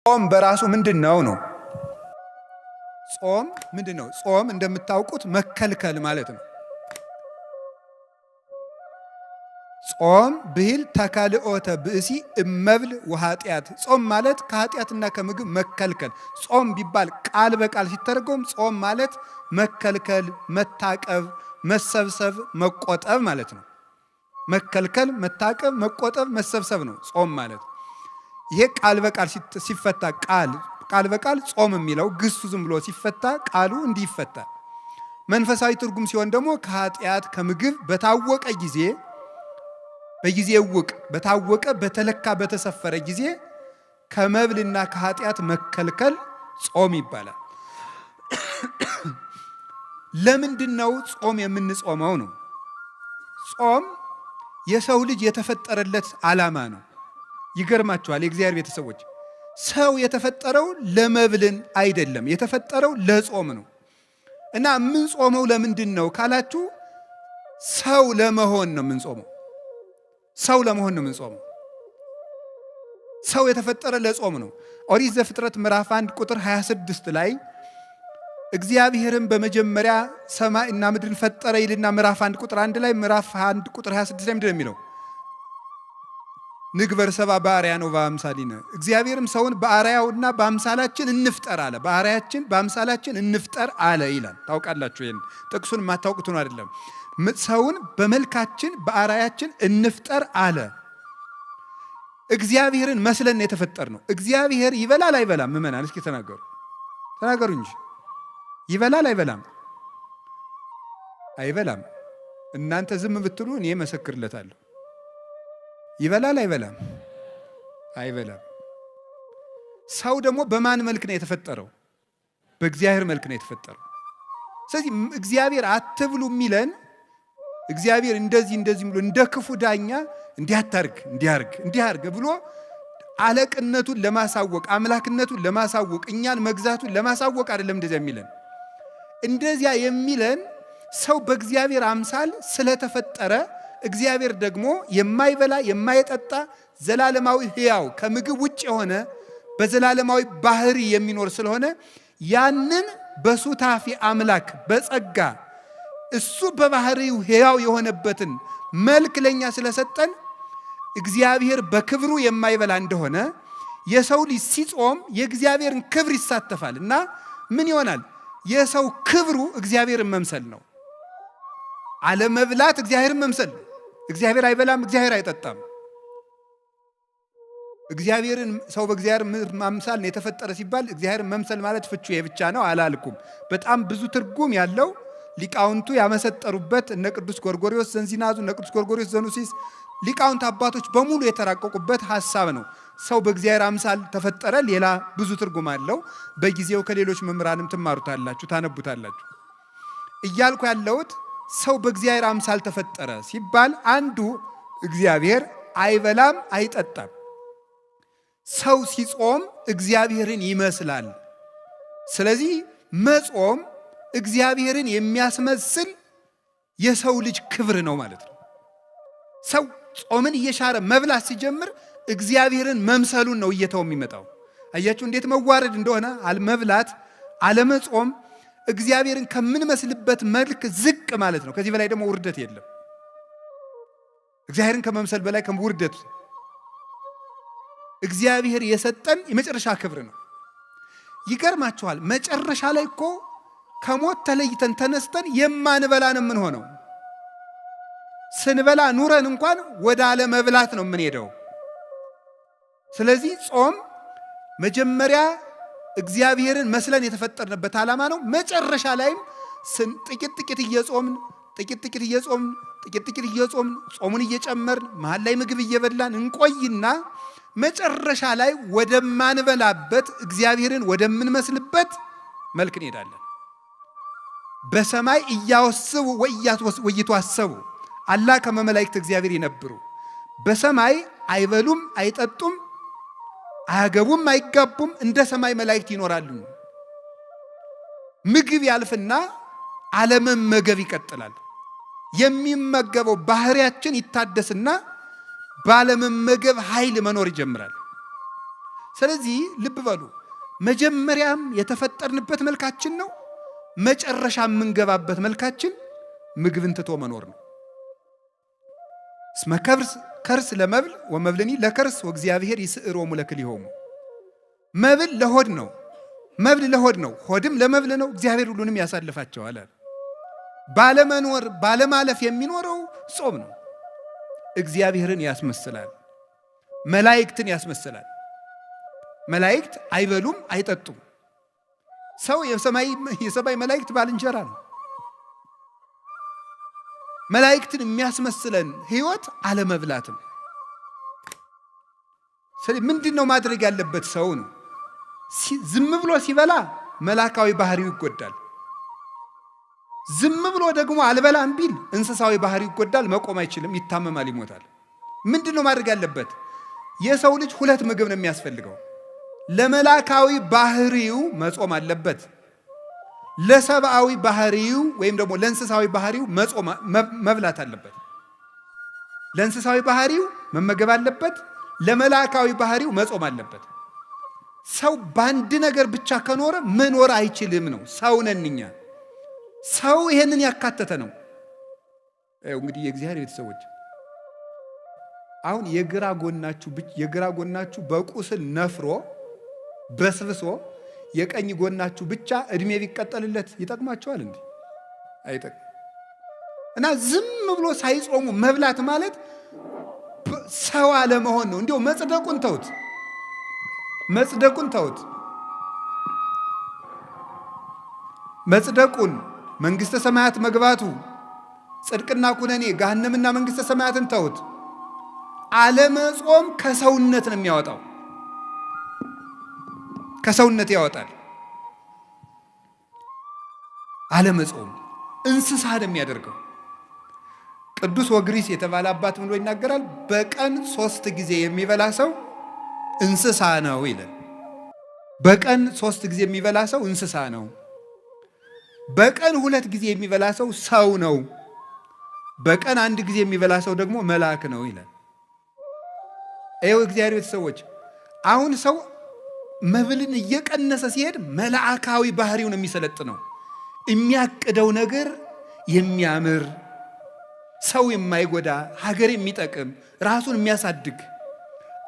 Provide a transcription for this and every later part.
ጾም በራሱ ምንድነው ነው? ጾም ምንድነው? ጾም እንደምታውቁት መከልከል ማለት ነው። ጾም ብሂል ተካልኦተ ብእሲ እመብል ወኃጢአት። ጾም ማለት ከኃጢአትና ከምግብ መከልከል። ጾም ቢባል ቃል በቃል ሲተረጎም ጾም ማለት መከልከል፣ መታቀብ፣ መሰብሰብ፣ መቆጠብ ማለት ነው። መከልከል፣ መታቀብ፣ መቆጠብ፣ መሰብሰብ ነው ጾም ማለት። ይሄ ቃል በቃል ሲፈታ ቃል በቃል ጾም የሚለው ግሱ ዝም ብሎ ሲፈታ ቃሉ እንዲህ ይፈታል። መንፈሳዊ ትርጉም ሲሆን ደግሞ ከኃጢአት ከምግብ በታወቀ ጊዜ በጊዜ ውቅ በታወቀ በተለካ በተሰፈረ ጊዜ ከመብልና ከኃጢአት መከልከል ጾም ይባላል። ለምንድነው ጾም የምንጾመው ነው? ጾም የሰው ልጅ የተፈጠረለት ዓላማ ነው። ይገርማችኋል የእግዚአብሔር ቤተሰቦች፣ ሰው የተፈጠረው ለመብልን አይደለም፣ የተፈጠረው ለጾም ነው። እና የምንጾመው ለምንድን ነው ካላችሁ ሰው ለመሆን ነው የምንጾመው። ሰው ለመሆን ነው የምንጾመው። ሰው የተፈጠረ ለጾም ነው። ኦሪት ዘፍጥረት ምዕራፍ 1 ቁጥር 26 ላይ እግዚአብሔርም በመጀመሪያ ሰማይና ምድርን ፈጠረ ይልና ምዕራፍ 1 ቁጥር 1 ላይ ምዕራፍ 1 ቁጥር 26 ላይ ምንድን ነው የሚለው? ንግበር ሰብአ በአርአያነ ወበአምሳሊነ፣ እግዚአብሔርም ሰውን በአርአያውና በአምሳላችን እንፍጠር አለ። በአርአያችን በአምሳላችን እንፍጠር አለ ይላል። ታውቃላችሁ፣ ይሄን ጥቅሱን የማታውቁት ነው አይደለም። ሰውን በመልካችን በአርአያችን እንፍጠር አለ። እግዚአብሔርን መስለን የተፈጠር ነው። እግዚአብሔር ይበላል አይበላም? ምእመናን እስኪ ተናገሩ እንጂ ይበላል አይበላም? አይበላም። እናንተ ዝም ብትሉ እኔ መሰክርለታለሁ። ይበላል አይበላም? አይበላም። ሰው ደግሞ በማን መልክ ነው የተፈጠረው? በእግዚአብሔር መልክ ነው የተፈጠረው። ስለዚህ እግዚአብሔር አትብሉ የሚለን እግዚአብሔር እንደዚህ ብሎ እንደ ክፉ ዳኛ እንዲያታርግ እንዲያርግ ብሎ አለቅነቱን ለማሳወቅ አምላክነቱን ለማሳወቅ እኛን መግዛቱን ለማሳወቅ አይደለም እንደዚያ የሚለን። እንደዚያ የሚለን ሰው በእግዚአብሔር አምሳል ስለተፈጠረ እግዚአብሔር ደግሞ የማይበላ የማይጠጣ ዘላለማዊ ሕያው ከምግብ ውጭ የሆነ በዘላለማዊ ባህሪ የሚኖር ስለሆነ ያንን በሱታፊ አምላክ በጸጋ እሱ በባህሪው ሕያው የሆነበትን መልክ ለኛ ስለሰጠን እግዚአብሔር በክብሩ የማይበላ እንደሆነ የሰው ልጅ ሲጾም የእግዚአብሔርን ክብር ይሳተፋል እና ምን ይሆናል? የሰው ክብሩ እግዚአብሔርን መምሰል ነው። አለመብላት እግዚአብሔርን መምሰል ነው። እግዚአብሔር አይበላም፣ እግዚአብሔር አይጠጣም። እግዚአብሔርን ሰው በእግዚአብሔር ማምሳል ነው የተፈጠረ ሲባል እግዚአብሔርን መምሰል ማለት ፍቹ የብቻ ነው አላልኩም። በጣም ብዙ ትርጉም ያለው ሊቃውንቱ ያመሰጠሩበት እነ ቅዱስ ጎርጎርዮስ ዘንዚናዙ፣ እነ ቅዱስ ጎርጎርዮስ ዘኑሲስ ሊቃውንት አባቶች በሙሉ የተራቀቁበት ሐሳብ ነው። ሰው በእግዚአብሔር አምሳል ተፈጠረ። ሌላ ብዙ ትርጉም አለው። በጊዜው ከሌሎች መምህራንም ትማሩታላችሁ፣ ታነቡታላችሁ። እያልኩ ያለሁት ሰው በእግዚአብሔር አምሳል ተፈጠረ ሲባል አንዱ እግዚአብሔር አይበላም አይጠጣም። ሰው ሲጾም እግዚአብሔርን ይመስላል። ስለዚህ መጾም እግዚአብሔርን የሚያስመስል የሰው ልጅ ክብር ነው ማለት ነው። ሰው ጾምን እየሻረ መብላት ሲጀምር እግዚአብሔርን መምሰሉን ነው እየተው የሚመጣው። አያችሁ እንዴት መዋረድ እንደሆነ። አለመብላት አለመጾም እግዚአብሔርን ከምንመስልበት መልክ ዝቅ ማለት ነው። ከዚህ በላይ ደግሞ ውርደት የለም። እግዚአብሔርን ከመምሰል በላይ ውርደት እግዚአብሔር የሰጠን የመጨረሻ ክብር ነው። ይገርማችኋል፣ መጨረሻ ላይ እኮ ከሞት ተለይተን ተነስተን የማንበላ ነው የምንሆነው። ስንበላ ኑረን እንኳን ወደ አለመብላት ነው የምንሄደው። ስለዚህ ጾም መጀመሪያ እግዚአብሔርን መስለን የተፈጠርንበት ዓላማ ነው። መጨረሻ ላይም ጥቂት እየጾምን ጾሙን እየጨመርን መሃል ላይ ምግብ እየበላን እንቆይና መጨረሻ ላይ ወደማንበላበት እግዚአብሔርን ወደምንመስልበት መልክ እንሄዳለን። በሰማይ እያወስቡ ወይትዋሰቡ አላ ከመ መላእክት እግዚአብሔር ይነብሩ። በሰማይ አይበሉም አይጠጡም አያገቡም አይጋቡም፣ እንደ ሰማይ መላእክት ይኖራሉ። ምግብ ያልፍና አለመመገብ ይቀጥላል። የሚመገበው ባህሪያችን ይታደስና ባለመመገብ ኃይል መኖር ይጀምራል። ስለዚህ ልብ በሉ፣ መጀመሪያም የተፈጠርንበት መልካችን ነው፣ መጨረሻ የምንገባበት መልካችን ምግብን ትቶ መኖር ነው። እስመ ከርስ ለመብል ወመብልኒ ለከርስ ወእግዚአብሔር ይስዕሮሙ ለክልኤሆሙ። መብል ለሆድ ነው፣ መብል ለሆድ ነው፣ ሆድም ለመብል ነው። እግዚአብሔር ሁሉንም ያሳልፋቸዋል። ባለመኖር ባለማለፍ የሚኖረው ጾም ነው። እግዚአብሔርን ያስመስላል፣ መላእክትን ያስመስላል። መላእክት አይበሉም አይጠጡም። ሰው የሰማይ መላእክት ባልንጀራ ነው። መላእክትን የሚያስመስለን ህይወት አለመብላትም። ስለዚህ ምንድን ነው ማድረግ ያለበት? ሰው ነው ዝም ብሎ ሲበላ መላካዊ ባህሪው ይጎዳል። ዝም ብሎ ደግሞ አልበላም ቢል እንስሳዊ ባህሪው ይጎዳል። መቆም አይችልም፣ ይታመማል፣ ይሞታል። ምንድን ነው ማድረግ ያለበት? የሰው ልጅ ሁለት ምግብ ነው የሚያስፈልገው። ለመላካዊ ባህሪው መጾም አለበት። ለሰብአዊ ባህሪው ወይም ደግሞ ለእንስሳዊ ባህሪው መብላት አለበት። ለእንስሳዊ ባህሪው መመገብ አለበት። ለመላካዊ ባህሪው መጾም አለበት። ሰው በአንድ ነገር ብቻ ከኖረ መኖር አይችልም ነው። ሰው ነን እኛ። ሰው ይሄንን ያካተተ ነው። እንግዲህ የእግዚአብሔር ቤተሰቦች አሁን የግራ ጎናችሁ በቁስል ነፍሮ በስብሶ የቀኝ ጎናችሁ ብቻ እድሜ ቢቀጠልለት ይጠቅማቸዋል እንዴ? አይጠቅም። እና ዝም ብሎ ሳይጾሙ መብላት ማለት ሰው አለመሆን ነው። እንዲያው መጽደቁን ተውት፣ መጽደቁን መንግሥተ ሰማያት መግባቱ፣ ጽድቅና ኩነኔ፣ ገሃነምና መንግሥተ ሰማያትን ተውት። አለመጾም ከሰውነት ነው የሚያወጣው፣ ከሰውነት ያወጣል። አለመጾም እንስሳ ነው የሚያደርገው። ቅዱስ ወግሪስ የተባለ አባት ብሎ ይናገራል። በቀን 3 ጊዜ የሚበላ ሰው እንስሳ ነው ይላል። በቀን 3 ጊዜ የሚበላ ሰው እንስሳ ነው። በቀን 2 ጊዜ የሚበላ ሰው ሰው ነው። በቀን 1 ጊዜ የሚበላ ሰው ደግሞ መልአክ ነው ይላል። ይኸው እግዚአብሔር ቤተሰቦች አሁን ሰው መብልን እየቀነሰ ሲሄድ መልአካዊ ባህሪውን የሚሰለጥነው የሚያቅደው ነገር የሚያምር ሰው የማይጎዳ ሀገር የሚጠቅም ራሱን የሚያሳድግ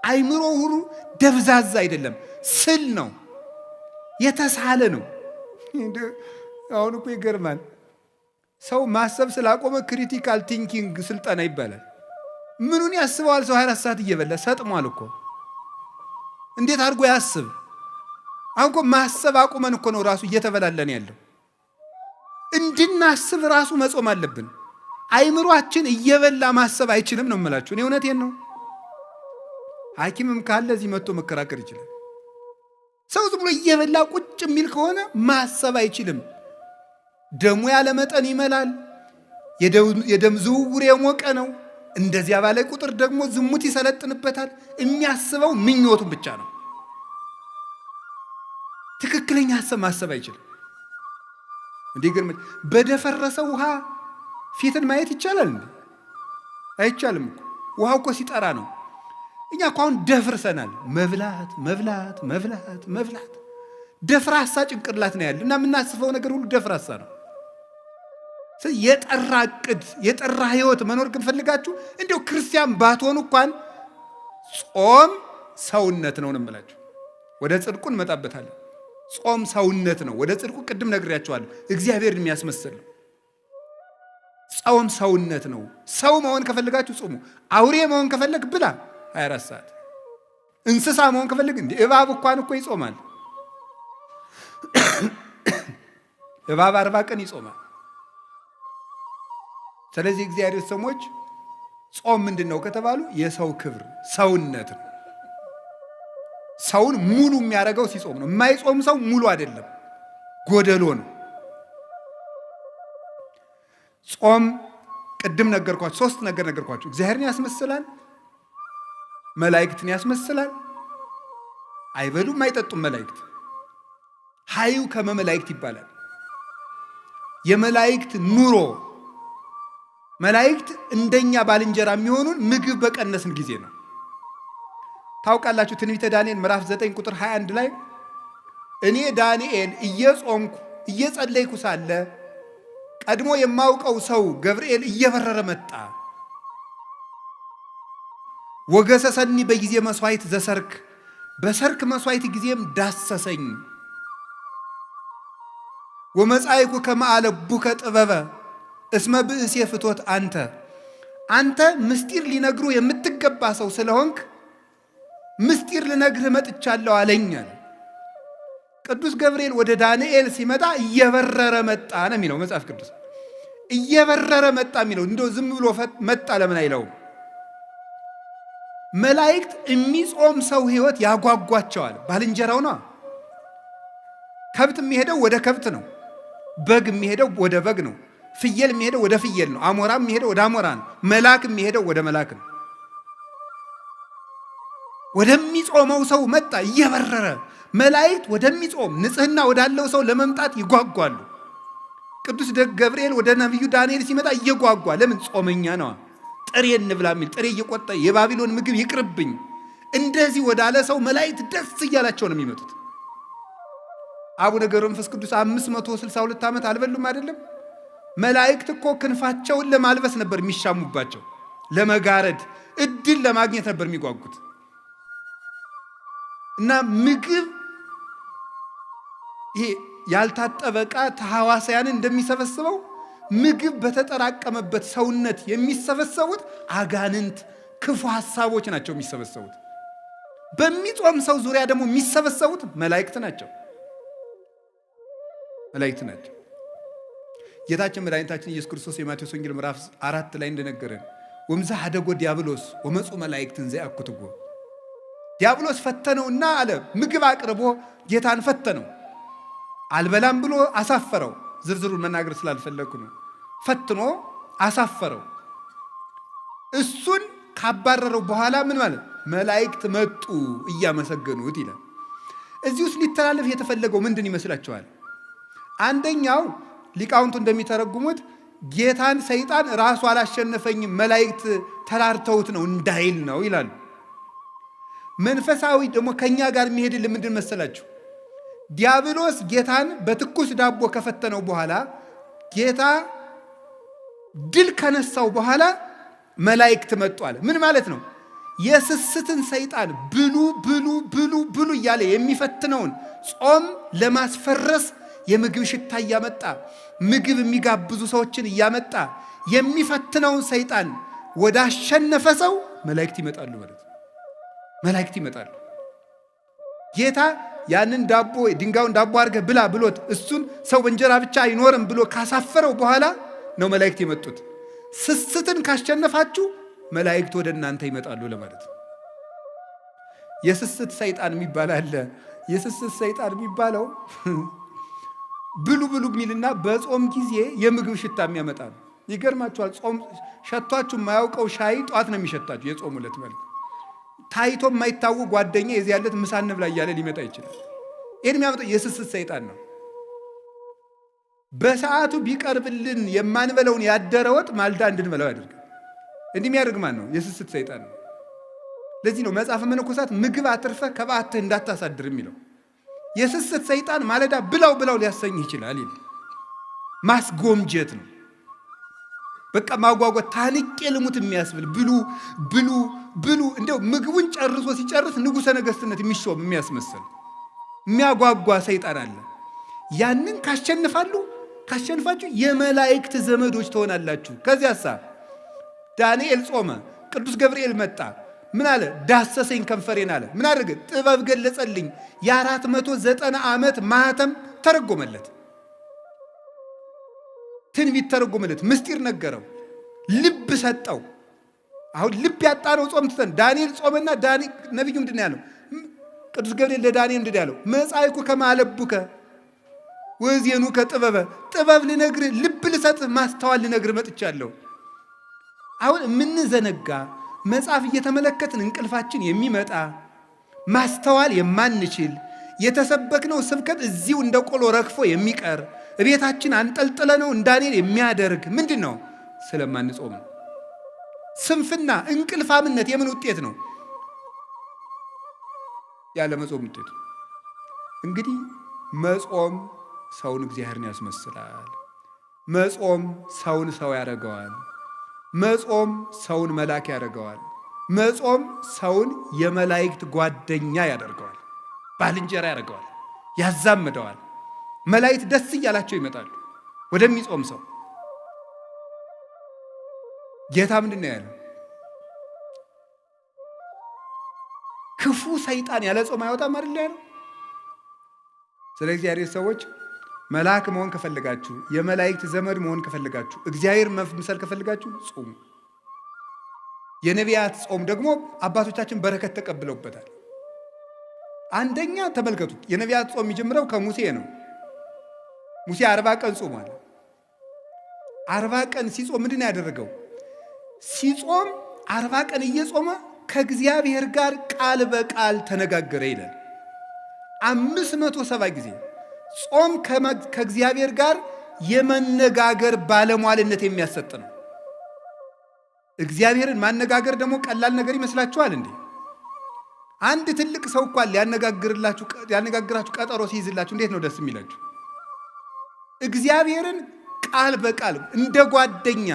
አይምሮ ሁሉ ደብዛዛ አይደለም፣ ስል ነው፣ የተሳለ ነው። አሁን እኮ ይገርማል። ሰው ማሰብ ስላቆመ ክሪቲካል ቲንኪንግ ስልጠና ይባላል። ምኑን ያስበዋል? ሰው 24 ሰዓት እየበላ ሰጥሟል እኮ። እንዴት አድርጎ ያስብ? አሁን እኮ ማሰብ አቁመን እኮ ነው ራሱ እየተበላለን ያለው። እንድናስብ ራሱ መጾም አለብን። አይምሯችን እየበላ ማሰብ አይችልም ነው የምላችሁ። እኔ እውነቴን ነው። ሐኪምም ካለ እዚህ መጥቶ መከራከር ይችላል። ሰው ዝም ብሎ እየበላ ቁጭ የሚል ከሆነ ማሰብ አይችልም። ደሙ ያለ መጠን ይመላል። የደም ዝውውር የሞቀ ነው። እንደዚያ ባለ ቁጥር ደግሞ ዝሙት ይሰለጥንበታል። የሚያስበው ምኞቱን ብቻ ነው። ትክክለኛ ሐሳብ ማሰብ አይችልም። እንዲገርም በደፈረሰ ውሃ ፊትን ማየት ይቻላል እንዴ? አይቻልም እኮ። ውሃው እኮ ሲጠራ ነው። እኛ እኮ አሁን ደፍርሰናል። መብላት ደፍራሳ ጭንቅላት ነው ያለ እና የምናስበው ነገር ሁሉ ደፍራሳ ነው። የጠራ ዕቅድ የጠራ ህይወት መኖር ከፈልጋችሁ እንዲያው ክርስቲያን ባትሆኑ እንኳን ጾም ሰውነት ነው እንምላችሁ። ወደ ጽድቁ እንመጣበታለን። ጾም ሰውነት ነው። ወደ ጽድቁ ቅድም ነግሬያችኋለሁ። እግዚአብሔርን የሚያስመስል ነው። ጾም ሰውነት ነው። ሰው መሆን ከፈልጋችሁ ጾሙ። አውሬ መሆን ከፈለግ ብላ 24 ሰዓት። እንስሳ መሆን ከፈለግ እንዴ እባብ እንኳን እኮ ይጾማል። እባብ 40 ቀን ይጾማል። ስለዚህ እግዚአብሔር ሰዎች ጾም ምንድን ነው ከተባሉ የሰው ክብር ሰውነት ነው። ሰውን ሙሉ የሚያደርገው ሲጾም ነው። የማይጾም ሰው ሙሉ አይደለም፣ ጎደሎ ነው። ጾም ቅድም ነገርኳችሁ፣ 3 ነገር ነገርኳችሁ። እግዚአብሔርን ያስመስላል፣ መላእክትን ያስመስላል። አይበሉም አይጠጡም መላእክት። ሀዩ ከመመላእክት ይባላል። የመላእክት ኑሮ መላእክት እንደኛ ባልንጀራ የሚሆኑን ምግብ በቀነስን ጊዜ ነው። ታውቃላችሁ ትንቢተ ዳንኤል ምዕራፍ 9 ቁጥር 21 ላይ እኔ ዳንኤል እየጾምኩ እየጸለይኩ ሳለ ቀድሞ የማውቀው ሰው ገብርኤል እየበረረ መጣ። ወገሰሰኒ በጊዜ መስዋዕት ዘሰርክ፣ በሰርክ መስዋዕት ጊዜም ዳሰሰኝ። ወመጻይኩ ከመአለቡከ ጥበበ እስመ ብእሴ ፍቶት አንተ ምስጢር ሊነግሩ የምትገባ ሰው ስለሆንክ ምስጢር ልነግርህ መጥቻለሁ አለኛል። ቅዱስ ገብርኤል ወደ ዳንኤል ሲመጣ እየበረረ መጣ ነው የሚለው መጽሐፍ ቅዱስ። እየበረረ መጣ የሚለው እንደው ዝም ብሎ መጣ ለምን አይለውም? መላእክት የሚጾም ሰው ሕይወት ያጓጓቸዋል። ባልንጀራው ነው። ከብት የሚሄደው ወደ ከብት ነው። በግ የሚሄደው ወደ በግ ነው። ፍየል የሚሄደው ወደ ፍየል ነው። አሞራ የሚሄደው ወደ አሞራ ነው። መልአክ የሚሄደው ወደ መልአክ ነው። ወደሚጾመው ሰው መጣ እየበረረ። መላእክት ወደሚጾም ንጽሕና ወዳለው ሰው ለመምጣት ይጓጓሉ። ቅዱስ ገብርኤል ወደ ነቢዩ ዳንኤል ሲመጣ እየጓጓ ለምን? ጾመኛ ነዋ። ጥሬ እንብላ የሚል ጥሬ እየቆጠ የባቢሎን ምግብ ይቅርብኝ እንደዚህ ወዳለ ሰው መላእክት ደስ እያላቸው ነው የሚመጡት። አቡነ ገብረ መንፈስ ቅዱስ 562 ዓመት አልበሉም አይደለም? መላእክት እኮ ክንፋቸውን ለማልበስ ነበር የሚሻሙባቸው፣ ለመጋረድ እድል ለማግኘት ነበር የሚጓጉት። እና ምግብ ይሄ ያልታጠበ ዕቃ ተሐዋስያንን እንደሚሰበስበው ምግብ በተጠራቀመበት ሰውነት የሚሰበሰቡት አጋንንት፣ ክፉ ሐሳቦች ናቸው የሚሰበሰቡት። በሚጾም ሰው ዙሪያ ደግሞ የሚሰበሰቡት መላእክት ናቸው። ጌታችን መድኃኒታችን ኢየሱስ ክርስቶስ የማቴዎስ ወንጌል ምዕራፍ 4 ላይ እንደነገረን ወምዛ ሀደጎ ዲያብሎስ ወመፁ መላእክትን ዘያኩትጎ፣ ዲያብሎስ ፈተነውና አለ ምግብ አቅርቦ ጌታን ፈተነው። አልበላም ብሎ አሳፈረው። ዝርዝሩን መናገር ስላልፈለግኩ ነው። ፈትኖ አሳፈረው። እሱን ካባረረው በኋላ ምን ማለት መላእክት መጡ እያመሰገኑት ይላል። እዚህ ውስጥ ሊተላለፍ የተፈለገው ምንድን ይመስላችኋል? አንደኛው ሊቃውንቱ እንደሚተረጉሙት ጌታን ሰይጣን ራሱ አላሸነፈኝም መላእክት ተራርተውት ነው እንዳይል ነው ይላሉ። መንፈሳዊ ደግሞ ከኛ ጋር የሚሄድልን ምንድን መሰላችሁ? ዲያብሎስ ጌታን በትኩስ ዳቦ ከፈተነው በኋላ ጌታ ድል ከነሳው በኋላ መላእክት መጡ አለ። ምን ማለት ነው? የስስትን ሰይጣን ብሉ ብሉ ብሉ ብሉ እያለ የሚፈትነውን ጾም ለማስፈረስ የምግብ ሽታ እያመጣ ምግብ የሚጋብዙ ሰዎችን እያመጣ የሚፈትነውን ሰይጣን ወደ አሸነፈ ሰው መላእክት ይመጣሉ ማለት ነው። መላእክት ይመጣሉ። ጌታ ያንን ዳቦ ድንጋዩን ዳቦ አድርገህ ብላ ብሎት እሱን ሰው በእንጀራ ብቻ አይኖርም ብሎ ካሳፈረው በኋላ ነው መላእክት የመጡት። ስስትን ካሸነፋችሁ መላእክት ወደ እናንተ ይመጣሉ ለማለት ነው። የስስት ሰይጣን የሚባል አለ። የስስት ሰይጣን የሚባለው ብሉ ብሉ የሚልና በጾም ጊዜ የምግብ ሽታ የሚያመጣ ነው። ይገርማችኋል። ጾም ሸቷችሁ የማያውቀው ሻይ ጧት ነው የሚሸታችሁ። የጾም ዕለት ማለት ታይቶ የማይታወቅ ጓደኛ የዚህ ያለት ምሳ እንብላ እያለ ሊመጣ ይችላል። ይህን የሚያመጣው የስስት ሰይጣን ነው። በሰዓቱ ቢቀርብልን የማንበለውን ያደረ ወጥ ማልዳ እንድንበላው ያደርጋል። እንዲህ የሚያደርግ ማን ነው? የስስት ሰይጣን ነው። ለዚህ ነው መጽሐፈ መነኮሳት ምግብ አትርፈህ ከበዓትህ እንዳታሳድር የሚለው። የስስት ሰይጣን ማለዳ ብላው ብላው ሊያሰኝህ ይችላል። ማስጎምጀት ነው። በቃ ማጓጓት፣ ታንቄ ልሙት የሚያስብል ብሉ ብሉ ብሉ። እንደው ምግቡን ጨርሶ ሲጨርስ ንጉሠ ነገሥትነት የሚሾም የሚያስመስል የሚያጓጓ ሰይጣን አለ። ያንን ካሸንፋችሁ የመላእክት ዘመዶች ትሆናላችሁ። ከዚያሳ ዳንኤል ጾመ፣ ቅዱስ ገብርኤል መጣ። ምን አለ? ዳሰሰኝ ከንፈሬን አለ። ምን አደረገ? ጥበብ ገለጸልኝ። የ490 ዓመት ማህተም ተረጎመለት። ትንቢት ተረጎመለት። ምስጢር ነገረው። ልብ ሰጠው። አሁን ልብ ያጣነው ጾም ትተን ዳንኤል ጾመና ነቢዩ ምንድን ያለው? ቅዱስ ገብርኤል ለዳንኤል ምንድን ያለው? መጻይኩ ከማለቡከ ወዜኑ ከጥበበ፣ ጥበብ ልነግርህ፣ ልብ ልሰጥህ፣ ማስተዋል ልነግርህ መጥቻለሁ። አሁን የምንዘነጋ መጽሐፍ እየተመለከትን እንቅልፋችን የሚመጣ ማስተዋል የማንችል የተሰበክነው ስብከት እዚሁ እንደ ቆሎ ረግፎ የሚቀር ቤታችን አንጠልጥለ ነው እንዳንል የሚያደርግ ምንድን ነው? ስለማንጾም ነው። ስንፍና፣ እንቅልፋምነት የምን ውጤት ነው? ያለ መጾም ውጤቱ። እንግዲህ መጾም ሰውን እግዚአብሔርን ያስመስላል። መጾም ሰውን ሰው ያደርገዋል። መጾም ሰውን መልአክ ያደርገዋል። መጾም ሰውን የመላእክት ጓደኛ ያደርገዋል፣ ባልንጀራ ያደርገዋል፣ ያዛምደዋል። መላእክት ደስ እያላቸው ይመጣሉ ወደሚጾም ሰው። ጌታ ምንድን ነው ያለው? ክፉ ሰይጣን ያለ ጾም አይወጣም አይደል ያለው? ስለ እግዚአብሔር ሰዎች መልአክ መሆን ከፈልጋችሁ፣ የመላእክት ዘመድ መሆን ከፈልጋችሁ፣ እግዚአብሔር መምሰል ከፈልጋችሁ ጾሙ። የነቢያት ጾም ደግሞ አባቶቻችን በረከት ተቀብለውበታል። አንደኛ ተመልከቱ፣ የነቢያት ጾም የሚጀምረው ከሙሴ ነው። ሙሴ 40 ቀን ጾሟል። 40 ቀን ሲጾም ምንድን ነው ያደረገው? ሲጾም 40 ቀን እየጾመ ከእግዚአብሔር ጋር ቃል በቃል ተነጋገረ ይላል። 570 ጊዜ ጾም ከእግዚአብሔር ጋር የመነጋገር ባለሟልነት የሚያሰጥ ነው። እግዚአብሔርን ማነጋገር ደግሞ ቀላል ነገር ይመስላችኋል እንዴ? አንድ ትልቅ ሰው እንኳን ሊያነጋግራችሁ ቀጠሮ ሲይዝላችሁ እንዴት ነው ደስ የሚላችሁ? እግዚአብሔርን ቃል በቃል እንደ ጓደኛ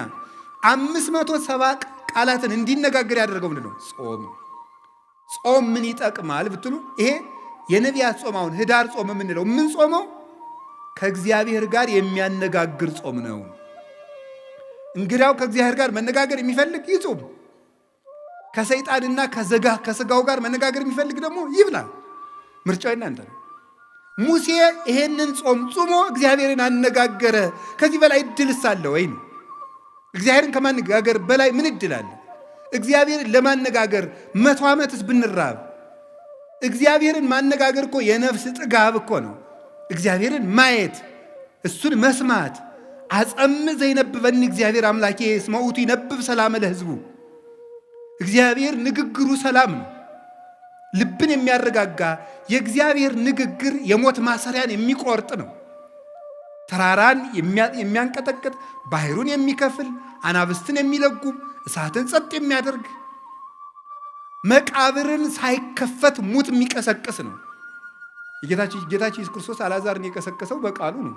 570 ቃላትን እንዲነጋገር ያደረገው ምንድን ነው? ጾም። ጾም ምን ይጠቅማል ብትሉ፣ ይሄ የነቢያት ጾም፣ አሁን ህዳር ጾም የምንለው ምን ጾመው ከእግዚአብሔር ጋር የሚያነጋግር ጾም ነው። እንግዳው ከእግዚአብሔር ጋር መነጋገር የሚፈልግ ይጾም። ከሰይጣንና ከስጋው ጋር መነጋገር የሚፈልግ ደግሞ ይብላል። ምርጫው እናንተ ነው። ሙሴ ይሄንን ጾም ጾሞ እግዚአብሔርን አነጋገረ። ከዚህ በላይ እድልስ አለ ወይ ነው? እግዚአብሔርን ከማነጋገር በላይ ምን እድል አለ? እግዚአብሔርን ለማነጋገር 100 ዓመትስ ብንራብ፣ እግዚአብሔርን ማነጋገር እኮ የነፍስ ጥጋብ እኮ ነው። እግዚአብሔርን ማየት፣ እሱን መስማት። አጸም ዘይነብበኒ እግዚአብሔር አምላኬ እስመ ውእቱ ይነብብ ሰላም ለሕዝቡ። እግዚአብሔር ንግግሩ ሰላም ነው፣ ልብን የሚያረጋጋ። የእግዚአብሔር ንግግር የሞት ማሰሪያን የሚቆርጥ ነው። ተራራን የሚያንቀጠቅጥ፣ ባህሩን የሚከፍል፣ አናብስትን የሚለጉም፣ እሳትን ጸጥ የሚያደርግ፣ መቃብርን ሳይከፈት ሙት የሚቀሰቅስ ነው። ጌታችን ኢየሱስ ክርስቶስ አልዓዛርን የቀሰቀሰው በቃሉ ነው።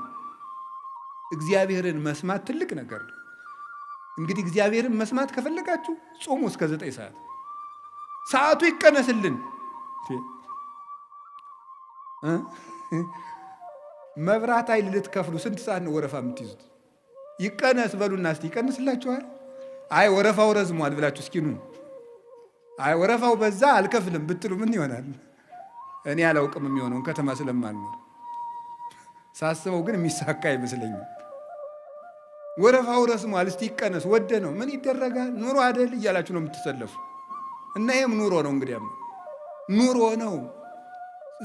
እግዚአብሔርን መስማት ትልቅ ነገር ነው። እንግዲህ እግዚአብሔርን መስማት ከፈለጋችሁ ጾሙ እስከ 9 ሰዓት። ሰዓቱ ይቀነስልን። መብራት ኃይል ልትከፍሉ ስንት ሰዓት ነው ወረፋ የምትይዙት? ይቀነስ በሉና እስቲ ይቀንስላችኋል። አይ ወረፋው ረዝሟል ብላችሁ እስኪኑ አይ ወረፋው በዛ አልከፍልም ብትሉ ምን ይሆናል? እኔ አላውቅም የሚሆነውን ከተማ ስለማልኖር ሳስበው ግን የሚሳካ አይመስለኝም። ወረፋው ረዝሟል እስቲ ይቀነስ ወደ ነው ምን ይደረጋል? ኑሮ አይደል እያላችሁ ነው የምትሰለፉ። እና ይሄም ኑሮ ነው። እንግዲያም ኑሮ ነው።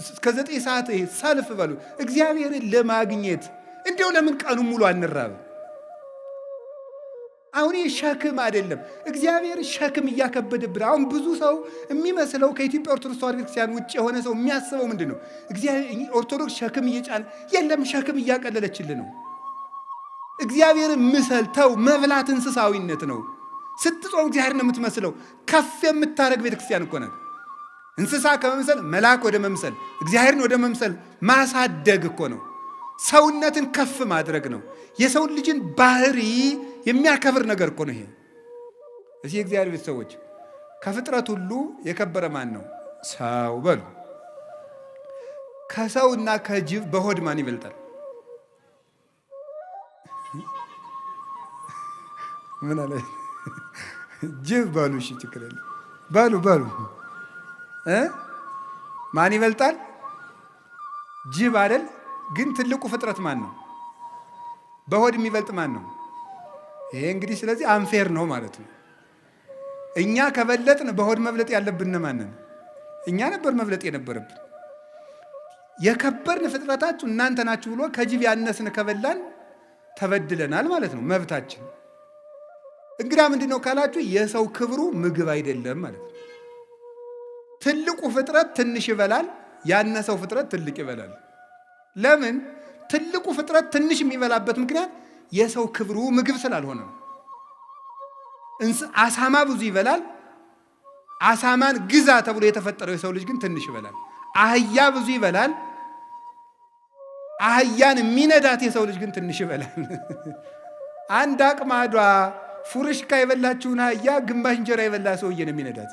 እስከ 9 ሰዓት ሰልፍ በሉ እግዚአብሔርን ለማግኘት። እንዲያው ለምን ቀኑ ሙሉ አንራብ? አሁን ሸክም አይደለም፣ እግዚአብሔር ሸክም እያከበደብን። አሁን ብዙ ሰው የሚመስለው ከኢትዮጵያ ኦርቶዶክስ ተዋሕዶ ቤተክርስቲያን ውጭ የሆነ ሰው የሚያስበው ምንድን ነው? ኦርቶዶክስ ሸክም እየጫነ የለም፣ ሸክም እያቀለለችልን ነው። እግዚአብሔርን ምሰል ተው። መብላት እንስሳዊነት ነው። ስትጾም እግዚአብሔር ነው የምትመስለው። ከፍ የምታደርግ ቤተክርስቲያን እኮ ናት። እንስሳ ከመምሰል መልአክ ወደ መምሰል፣ እግዚአብሔርን ወደ መምሰል ማሳደግ እኮ ነው። ሰውነትን ከፍ ማድረግ ነው። የሰውን ልጅን ባህሪ የሚያከብር ነገር እኮ ነው ይሄ። እዚህ የእግዚአብሔር ቤተሰቦች ከፍጥረት ሁሉ የከበረ ማን ነው? ሰው በሉ። ከሰውና ከጅብ በሆድ ማን ይበልጣል? ምን አለ? ጅብ በሉ። እሺ ችግር የለም በሉ። ማን ይበልጣል? ጅብ አይደል? ግን ትልቁ ፍጥረት ማን ነው? በሆድ የሚበልጥ ማን ነው? ይሄ እንግዲህ ስለዚህ አንፌር ነው ማለት ነው። እኛ ከበለጥን በሆድ መብለጥ ያለብን ማንን? እኛ ነበር መብለጥ የነበረብን። የከበርን ፍጥረታችሁ እናንተ ናችሁ ብሎ ከጅብ ያነስን ከበላን ተበድለናል ማለት ነው። መብታችን እንግዲህ ምንድን ነው ካላችሁ የሰው ክብሩ ምግብ አይደለም ማለት ነው። ትልቁ ፍጥረት ትንሽ ይበላል፣ ያነሰው ፍጥረት ትልቅ ይበላል። ለምን? ትልቁ ፍጥረት ትንሽ የሚበላበት ምክንያት የሰው ክብሩ ምግብ ስላልሆነ ነው። አሳማ ብዙ ይበላል። አሳማን ግዛ ተብሎ የተፈጠረው የሰው ልጅ ግን ትንሽ ይበላል። አህያ ብዙ ይበላል። አህያን የሚነዳት የሰው ልጅ ግን ትንሽ ይበላል። አንድ አቅማዷ ፉርሽካ የበላችውን አህያ ግማሽ እንጀራ የበላ ሰውዬ ነው የሚነዳት።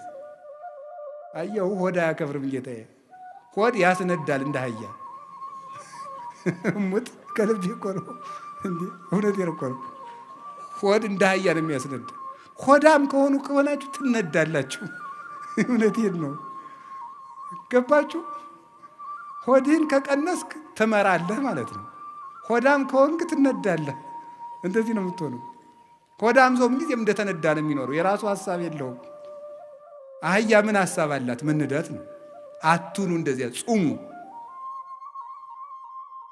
አየው ሆድ አያከብርም ጌታዬ። ሆድ ያስነዳል እንደ አህያ። ሙት ከልብ እኮ ነው እንዴ! እውነቴን እኮ ነው። ሆድ እንደ አህያ ነው የሚያስነዳ። ሆዳም ከሆናችሁ ትነዳላችሁ። እውነቴን ነው። ገባችሁ? ሆድህን ከቀነስክ ትመራለህ ማለት ነው። ሆዳም ከሆንክ ትነዳለህ። እንደዚህ ነው የምትሆነው። ሆዳም ሰው ጊዜም እንደተነዳ ነው የሚኖረው። የራሱ ሀሳብ የለውም። አህያ ምን ሀሳብ አላት? መንዳት ነው። አቱኑ እንደዚያ ጹሙ።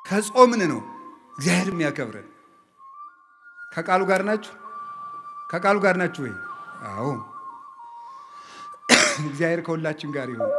ከጾምን ነው እግዚአብሔር የሚያከብረን። ከቃሉ ጋር ናችሁ? ከቃሉ ጋር ናችሁ ወይ? አዎ። እግዚአብሔር ከሁላችን ጋር ይሁን።